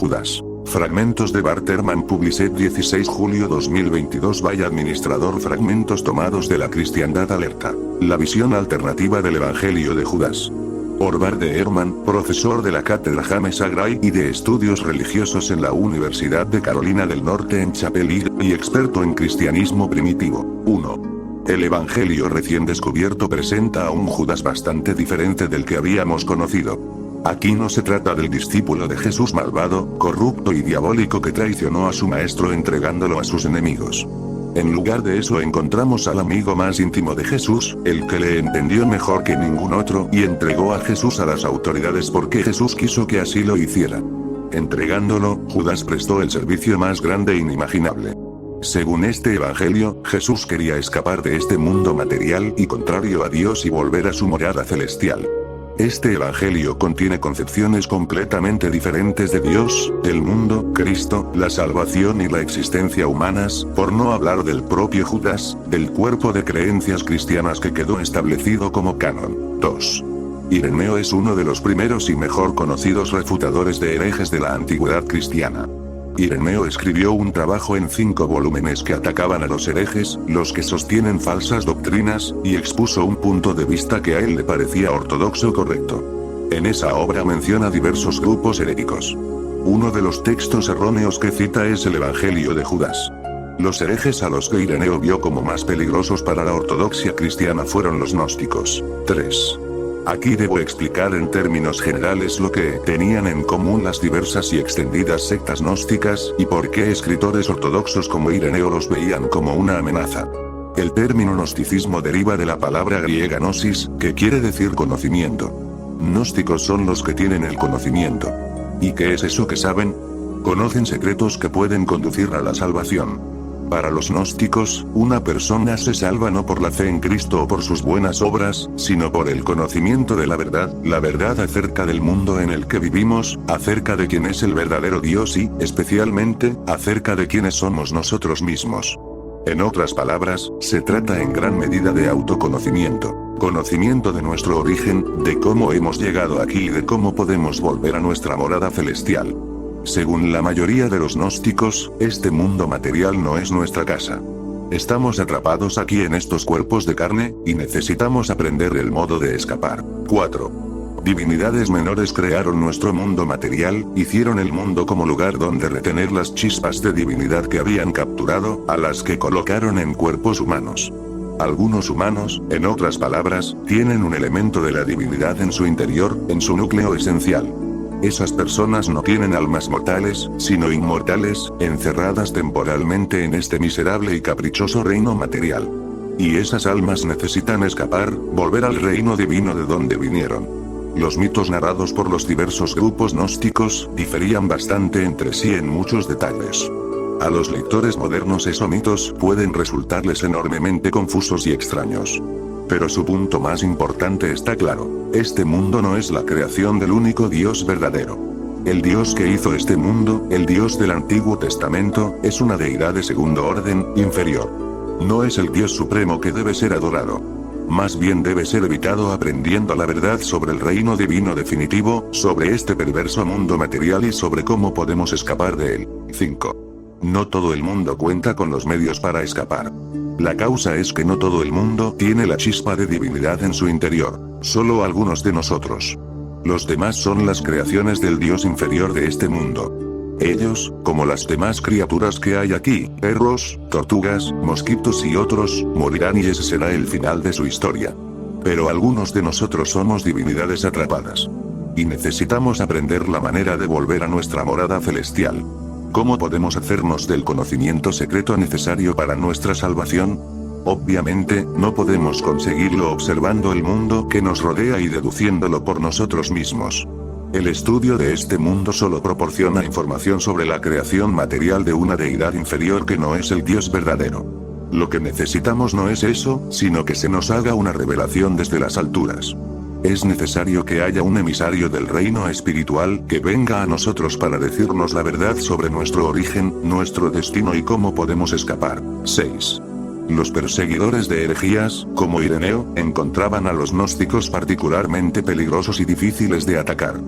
Judas. Fragmentos de Barterman Published 16 julio 2022 by administrador. Fragmentos tomados de la Cristiandad Alerta. La visión alternativa del Evangelio de Judas. Orvar de Herman, profesor de la cátedra James A. Gray y de estudios religiosos en la Universidad de Carolina del Norte en Chapel Hill, y experto en cristianismo primitivo. 1. El Evangelio recién descubierto presenta a un Judas bastante diferente del que habíamos conocido. Aquí no se trata del discípulo de Jesús malvado, corrupto y diabólico que traicionó a su maestro entregándolo a sus enemigos. En lugar de eso encontramos al amigo más íntimo de Jesús, el que le entendió mejor que ningún otro y entregó a Jesús a las autoridades porque Jesús quiso que así lo hiciera. Entregándolo, Judas prestó el servicio más grande e inimaginable. Según este evangelio, Jesús quería escapar de este mundo material y contrario a Dios y volver a su morada celestial. Este evangelio contiene concepciones completamente diferentes de Dios, del mundo, Cristo, la salvación y la existencia humanas, por no hablar del propio Judas, del cuerpo de creencias cristianas que quedó establecido como canon. 2. Ireneo es uno de los primeros y mejor conocidos refutadores de herejes de la antigüedad cristiana. Ireneo escribió un trabajo en 5 volúmenes que atacaban a los herejes, los que sostienen falsas doctrinas, y expuso un punto de vista que a él le parecía ortodoxo correcto. En esa obra menciona diversos grupos heréticos. Uno de los textos erróneos que cita es el Evangelio de Judas. Los herejes a los que Ireneo vio como más peligrosos para la ortodoxia cristiana fueron los gnósticos. 3. Aquí debo explicar en términos generales lo que tenían en común las diversas y extendidas sectas gnósticas, y por qué escritores ortodoxos como Ireneo los veían como una amenaza. El término gnosticismo deriva de la palabra griega gnosis, que quiere decir conocimiento. Gnósticos son los que tienen el conocimiento. ¿Y qué es eso que saben? Conocen secretos que pueden conducir a la salvación. Para los gnósticos, una persona se salva no por la fe en Cristo o por sus buenas obras, sino por el conocimiento de la verdad acerca del mundo en el que vivimos, acerca de quién es el verdadero Dios y, especialmente, acerca de quiénes somos nosotros mismos. En otras palabras, se trata en gran medida de autoconocimiento, conocimiento de nuestro origen, de cómo hemos llegado aquí y de cómo podemos volver a nuestra morada celestial. Según la mayoría de los gnósticos, este mundo material no es nuestra casa. Estamos atrapados aquí en estos cuerpos de carne, y necesitamos aprender el modo de escapar. 4. Divinidades menores crearon nuestro mundo material, hicieron el mundo como lugar donde retener las chispas de divinidad que habían capturado, a las que colocaron en cuerpos humanos. Algunos humanos, en otras palabras, tienen un elemento de la divinidad en su interior, en su núcleo esencial. Esas personas no tienen almas mortales, sino inmortales, encerradas temporalmente en este miserable y caprichoso reino material. Y esas almas necesitan escapar, volver al reino divino de donde vinieron. Los mitos narrados por los diversos grupos gnósticos diferían bastante entre sí en muchos detalles. A los lectores modernos esos mitos pueden resultarles enormemente confusos y extraños. Pero su punto más importante está claro: este mundo no es la creación del único Dios verdadero. El Dios que hizo este mundo, el Dios del Antiguo Testamento, es una deidad de segundo orden, inferior. No es el Dios supremo que debe ser adorado. Más bien debe ser evitado aprendiendo la verdad sobre el reino divino definitivo, sobre este perverso mundo material y sobre cómo podemos escapar de él. 5. No todo el mundo cuenta con los medios para escapar. La causa es que no todo el mundo tiene la chispa de divinidad en su interior, solo algunos de nosotros. Los demás son las creaciones del Dios inferior de este mundo. Ellos, como las demás criaturas que hay aquí, perros, tortugas, mosquitos y otros, morirán y ese será el final de su historia. Pero algunos de nosotros somos divinidades atrapadas. Y necesitamos aprender la manera de volver a nuestra morada celestial. ¿Cómo podemos hacernos del conocimiento secreto necesario para nuestra salvación? Obviamente, no podemos conseguirlo observando el mundo que nos rodea y deduciéndolo por nosotros mismos. El estudio de este mundo solo proporciona información sobre la creación material de una deidad inferior que no es el Dios verdadero. Lo que necesitamos no es eso, sino que se nos haga una revelación desde las alturas. Es necesario que haya un emisario del reino espiritual que venga a nosotros para decirnos la verdad sobre nuestro origen, nuestro destino y cómo podemos escapar. 6. Los perseguidores de herejías, como Ireneo, encontraban a los gnósticos particularmente peligrosos y difíciles de atacar.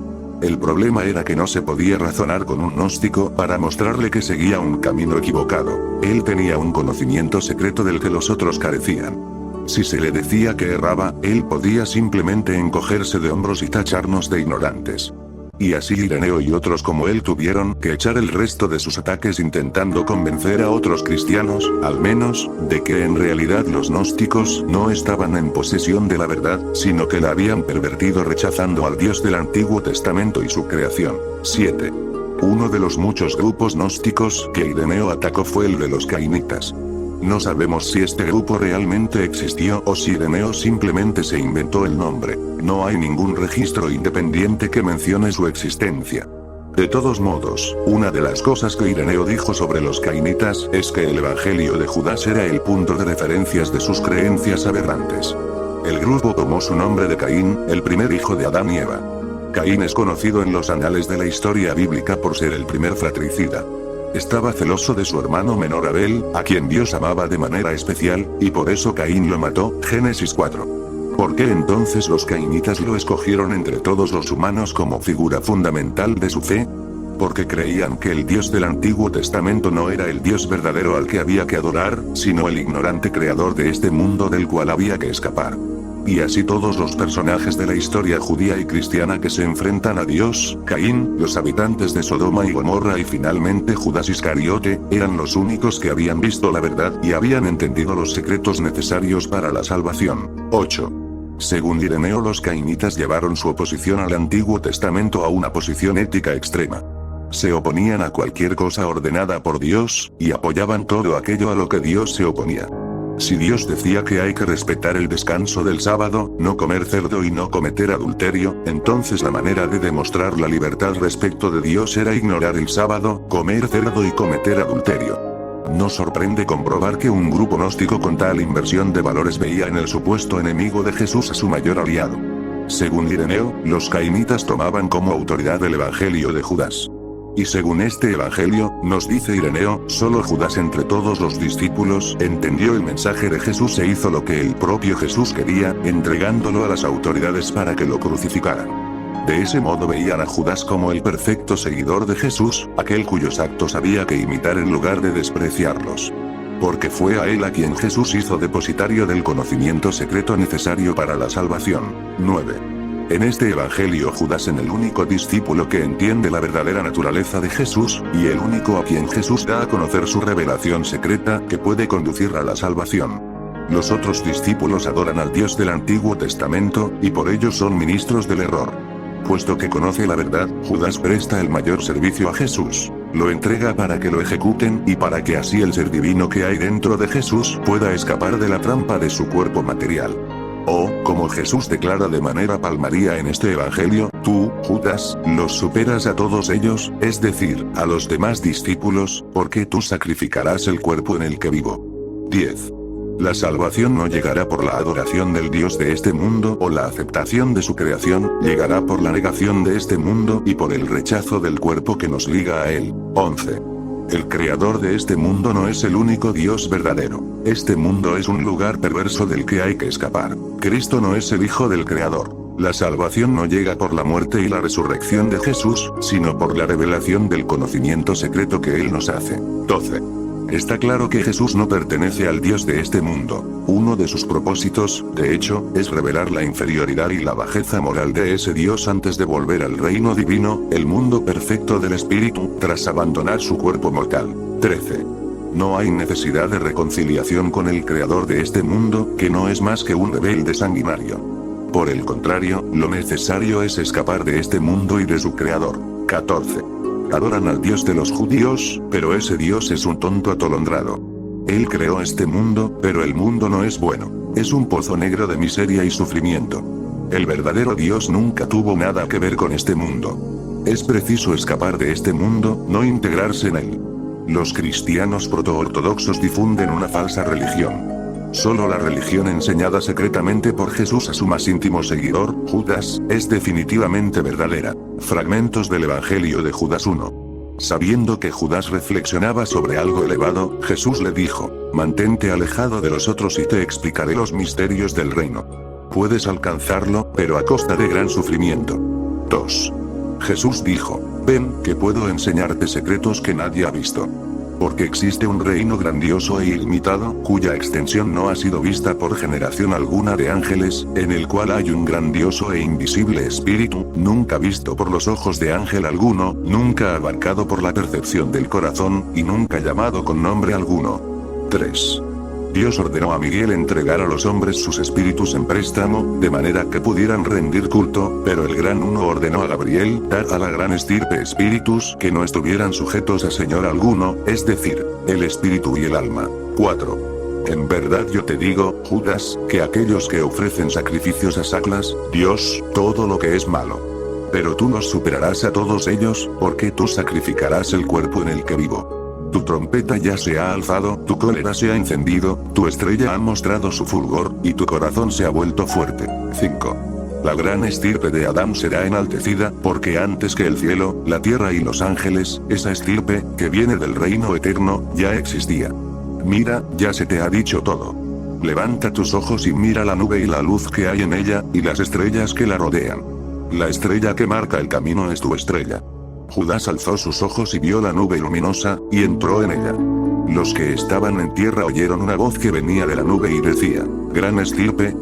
El problema era que no se podía razonar con un gnóstico para mostrarle que seguía un camino equivocado. Él tenía un conocimiento secreto del que los otros carecían. Si se le decía que erraba, él podía simplemente encogerse de hombros y tacharnos de ignorantes. Y así Ireneo y otros como él tuvieron que echar el resto de sus ataques intentando convencer a otros cristianos, al menos, de que en realidad los gnósticos no estaban en posesión de la verdad, sino que la habían pervertido rechazando al Dios del Antiguo Testamento y su creación. 7. Uno de los muchos grupos gnósticos que Ireneo atacó fue el de los cainitas. No sabemos si este grupo realmente existió o si Ireneo simplemente se inventó el nombre. No hay ningún registro independiente que mencione su existencia. De todos modos, una de las cosas que Ireneo dijo sobre los cainitas es que el Evangelio de Judas era el punto de referencias de sus creencias aberrantes. El grupo tomó su nombre de Caín, el primer hijo de Adán y Eva. Caín es conocido en los anales de la historia bíblica por ser el primer fratricida. Estaba celoso de su hermano menor Abel, a quien Dios amaba de manera especial, y por eso Caín lo mató. Génesis 4. ¿Por qué entonces los cainitas lo escogieron entre todos los humanos como figura fundamental de su fe? Porque creían que el Dios del Antiguo Testamento no era el Dios verdadero al que había que adorar, sino el ignorante creador de este mundo del cual había que escapar. Y así todos los personajes de la historia judía y cristiana que se enfrentan a Dios, Caín, los habitantes de Sodoma y Gomorra y finalmente Judas Iscariote, eran los únicos que habían visto la verdad y habían entendido los secretos necesarios para la salvación. 8. Según Ireneo, los cainitas llevaron su oposición al Antiguo Testamento a una posición ética extrema. Se oponían a cualquier cosa ordenada por Dios, y apoyaban todo aquello a lo que Dios se oponía. Si Dios decía que hay que respetar el descanso del sábado, no comer cerdo y no cometer adulterio, entonces la manera de demostrar la libertad respecto de Dios era ignorar el sábado, comer cerdo y cometer adulterio. No sorprende comprobar que un grupo gnóstico con tal inversión de valores veía en el supuesto enemigo de Jesús a su mayor aliado. Según Ireneo, los cainitas tomaban como autoridad el Evangelio de Judas. Y según este evangelio, nos dice Ireneo, solo Judas entre todos los discípulos entendió el mensaje de Jesús e hizo lo que el propio Jesús quería, entregándolo a las autoridades para que lo crucificaran. De ese modo veían a Judas como el perfecto seguidor de Jesús, aquel cuyos actos había que imitar en lugar de despreciarlos. Porque fue a él a quien Jesús hizo depositario del conocimiento secreto necesario para la salvación. 9. En este evangelio Judas es el único discípulo que entiende la verdadera naturaleza de Jesús, y el único a quien Jesús da a conocer su revelación secreta que puede conducir a la salvación. Los otros discípulos adoran al Dios del Antiguo Testamento, y por ello son ministros del error. Puesto que conoce la verdad, Judas presta el mayor servicio a Jesús. Lo entrega para que lo ejecuten y para que así el ser divino que hay dentro de Jesús pueda escapar de la trampa de su cuerpo material. O, como Jesús declara de manera palmaria en este evangelio, tú, Judas, los superas a todos ellos, es decir, a los demás discípulos, porque tú sacrificarás el cuerpo en el que vivo. 10. La salvación no llegará por la adoración del Dios de este mundo o la aceptación de su creación, llegará por la negación de este mundo y por el rechazo del cuerpo que nos liga a él. 11. El creador de este mundo no es el único Dios verdadero. Este mundo es un lugar perverso del que hay que escapar. Cristo no es el Hijo del Creador. La salvación no llega por la muerte y la resurrección de Jesús, sino por la revelación del conocimiento secreto que Él nos hace. 12. Está claro que Jesús no pertenece al Dios de este mundo. Uno de sus propósitos, de hecho, es revelar la inferioridad y la bajeza moral de ese Dios antes de volver al reino divino, el mundo perfecto del Espíritu, tras abandonar su cuerpo mortal. 13. No hay necesidad de reconciliación con el Creador de este mundo, que no es más que un rebelde sanguinario. Por el contrario, lo necesario es escapar de este mundo y de su Creador. 14. Adoran al Dios de los judíos, pero ese Dios es un tonto atolondrado. Él creó este mundo, pero el mundo no es bueno. Es un pozo negro de miseria y sufrimiento. El verdadero Dios nunca tuvo nada que ver con este mundo. Es preciso escapar de este mundo, no integrarse en él. Los cristianos protoortodoxos difunden una falsa religión. Solo la religión enseñada secretamente por Jesús a su más íntimo seguidor, Judas, es definitivamente verdadera. Fragmentos del Evangelio de Judas 1. Sabiendo que Judas reflexionaba sobre algo elevado, Jesús le dijo, mantente alejado de los otros y te explicaré los misterios del reino. Puedes alcanzarlo, pero a costa de gran sufrimiento. 2. Jesús dijo: ven, que puedo enseñarte secretos que nadie ha visto. Porque existe un reino grandioso e ilimitado, cuya extensión no ha sido vista por generación alguna de ángeles, en el cual hay un grandioso e invisible espíritu, nunca visto por los ojos de ángel alguno, nunca abarcado por la percepción del corazón, y nunca llamado con nombre alguno. 3. Dios ordenó a Miguel entregar a los hombres sus espíritus en préstamo, de manera que pudieran rendir culto, pero el Gran Uno ordenó a Gabriel dar a la gran estirpe espíritus que no estuvieran sujetos a señor alguno, es decir, el espíritu y el alma. 4. En verdad yo te digo, Judas, que aquellos que ofrecen sacrificios a Saclas, Dios, todo lo que es malo. Pero tú los superarás a todos ellos, porque tú sacrificarás el cuerpo en el que vivo. Tu trompeta ya se ha alzado, tu cólera se ha encendido, tu estrella ha mostrado su fulgor, y tu corazón se ha vuelto fuerte. 5. La gran estirpe de Adán será enaltecida, porque antes que el cielo, la tierra y los ángeles, esa estirpe, que viene del reino eterno, ya existía. Mira, ya se te ha dicho todo. Levanta tus ojos y mira la nube y la luz que hay en ella, y las estrellas que la rodean. La estrella que marca el camino es tu estrella. Judas alzó sus ojos y vio la nube luminosa, y entró en ella. Los que estaban en tierra oyeron una voz que venía de la nube y decía: gran estirpe,